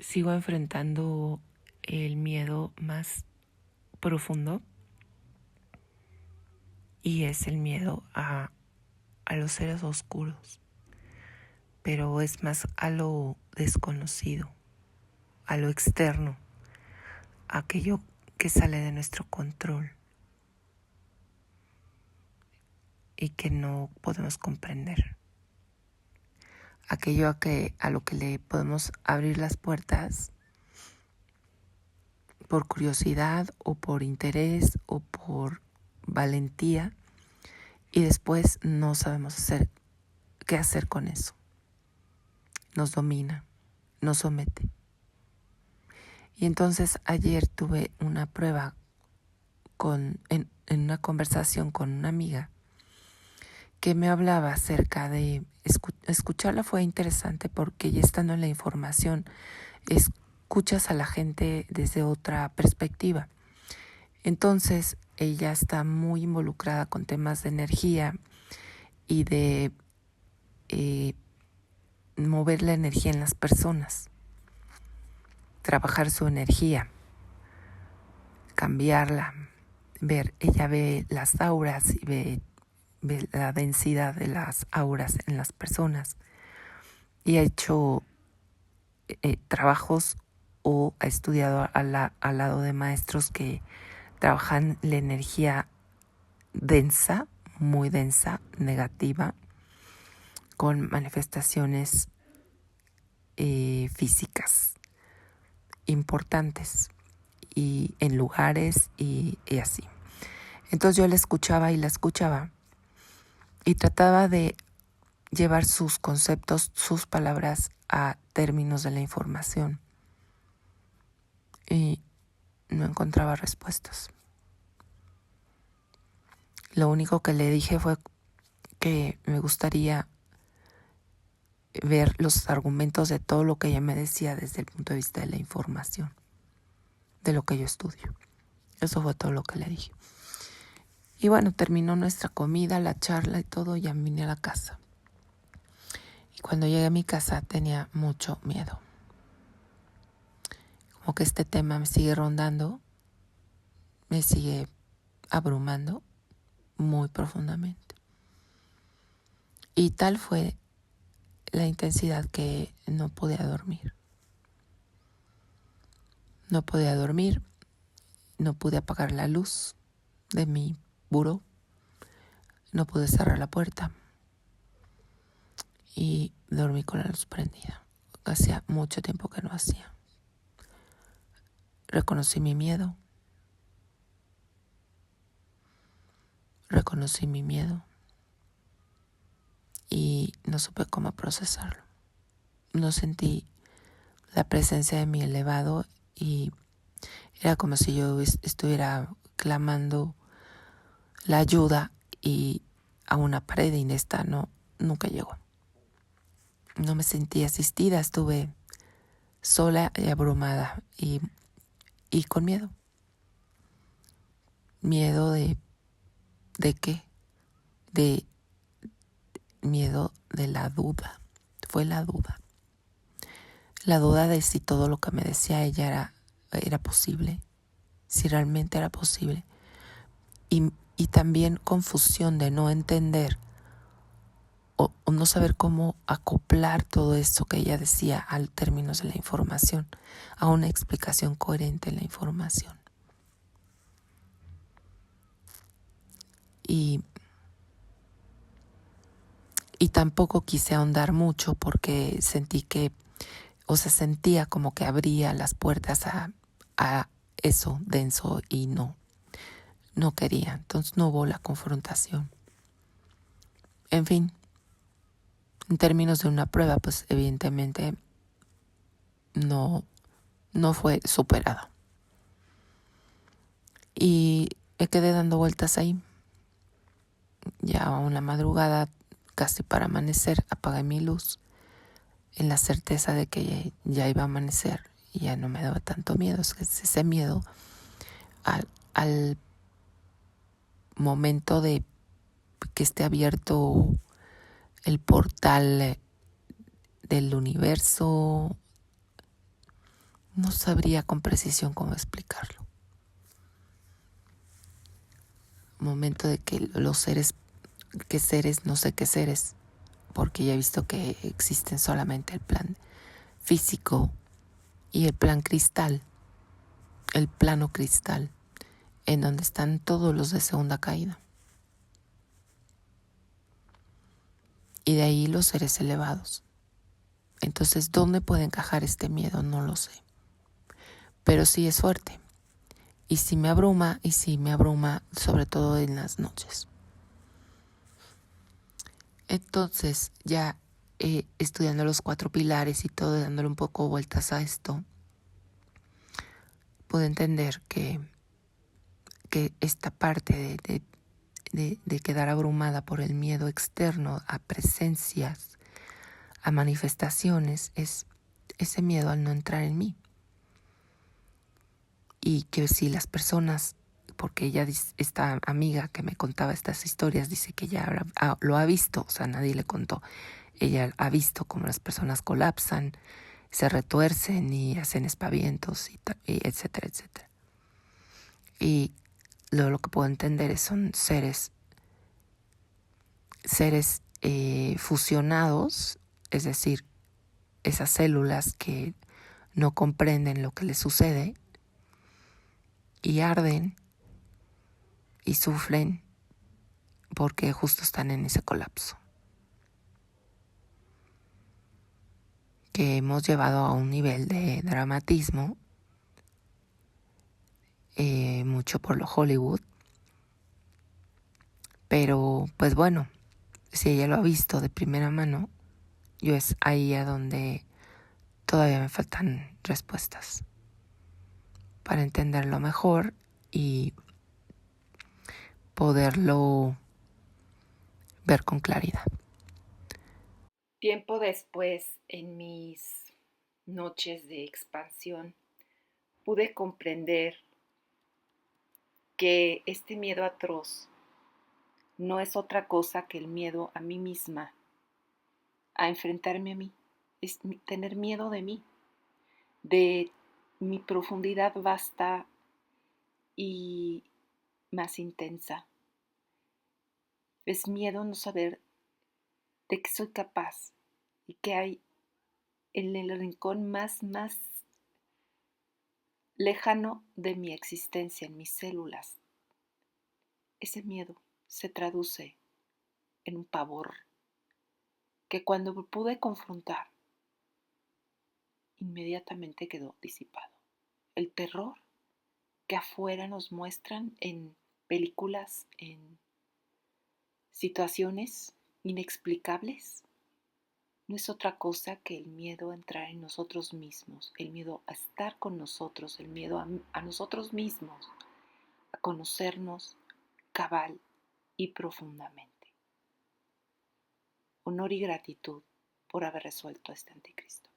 sigo enfrentando el miedo más profundo y es el miedo a los seres oscuros, pero es más a lo desconocido, a lo externo, a aquello que sale de nuestro control y que no podemos comprender. Aquello a lo que le podemos abrir las puertas por curiosidad o por interés o por valentía y después no sabemos qué hacer con eso. Nos domina, nos somete. Y entonces ayer tuve una prueba en una conversación con una amiga que me hablaba acerca de escucharla. Fue interesante porque ya estando en la información escuchas a la gente desde otra perspectiva. Entonces ella está muy involucrada con temas de energía y de mover la energía en las personas, trabajar su energía, cambiarla, ella ve las auras y ve la densidad de las auras en las personas y ha hecho trabajos o ha estudiado al lado de maestros que trabajan la energía densa, muy densa, negativa, con manifestaciones físicas importantes y en lugares y así. Entonces yo la escuchaba y trataba de llevar sus conceptos, sus palabras a términos de la información y no encontraba respuestas. Lo único que le dije fue que me gustaría ver los argumentos de todo lo que ella me decía desde el punto de vista de la información, de lo que yo estudio. Eso fue todo lo que le dije. Y bueno, terminó nuestra comida, la charla y todo, y ya vine a la casa. Y cuando llegué a mi casa tenía mucho miedo. Como que este tema me sigue rondando, me sigue abrumando muy profundamente. Y tal fue la intensidad que no podía dormir. No podía dormir, no pude apagar la luz de mi buró, no pude cerrar la puerta y dormí con la luz prendida. Hacía mucho tiempo que no hacía. Reconocí mi miedo y no supe cómo procesarlo. No sentí la presencia de mi elevado y era como si yo estuviera clamando la ayuda y a una pared inesta nunca llegó. No me sentí asistida, estuve sola y abrumada y con miedo. ¿Miedo de qué? De miedo de la duda. Fue la duda. La duda de si todo lo que me decía ella era posible, si realmente era posible. Y también confusión de no entender o no saber cómo acoplar todo esto que ella decía al términos de la información, a una explicación coherente en la información. Y tampoco quise ahondar mucho porque sentía como que abría las puertas a eso denso y no quería. Entonces no hubo la confrontación. En fin, en términos de una prueba, pues evidentemente no fue superada. Y me quedé dando vueltas ahí. Ya a una madrugada, casi para amanecer, apagué mi luz en la certeza de que ya iba a amanecer y ya no me daba tanto miedo. Es que es ese miedo al momento de que esté abierto el portal del universo, No sabría con precisión cómo explicarlo. Momento de que los seres, no sé qué seres, porque ya he visto que existen solamente el plan físico y el plan cristal, el plano cristal, en donde están todos los de segunda caída. Y de ahí los seres elevados. Entonces, ¿dónde puede encajar este miedo? No lo sé. Pero sí es fuerte. Y sí me abruma sobre todo en las noches. Entonces, ya estudiando los 4 pilares y todo, dándole un poco vueltas a esto, pude entender que esta parte de quedar abrumada por el miedo externo a presencias, a manifestaciones, es ese miedo al no entrar en mí. Y que si las personas, porque ella, esta amiga que me contaba estas historias, dice que ella lo ha visto, o sea, nadie le contó. Ella ha visto cómo las personas colapsan, se retuercen y hacen espavientos, y etcétera, etcétera. Y lo que puedo entender son seres fusionados, es decir, esas células que no comprenden lo que les sucede y arden y sufren porque justo están en ese colapso que hemos llevado a un nivel de dramatismo, mucho por lo Hollywood, pero pues bueno, si ella lo ha visto de primera mano, yo es ahí a donde todavía me faltan respuestas para entenderlo mejor y poderlo ver con claridad. Tiempo después, en mis noches de expansión, pude comprender que este miedo atroz no es otra cosa que el miedo a mí misma, a enfrentarme a mí, es tener miedo de mí, de mi profundidad vasta y más intensa. Es miedo no saber de qué soy capaz y qué hay en el rincón más lejano de mi existencia, en mis células. Ese miedo se traduce en un pavor que cuando pude confrontar, inmediatamente quedó disipado. El terror que afuera nos muestran en películas, en situaciones inexplicables, no es otra cosa que el miedo a entrar en nosotros mismos, el miedo a estar con nosotros, el miedo a nosotros mismos, a conocernos cabal y profundamente. Honor y gratitud por haber resuelto este anticristo.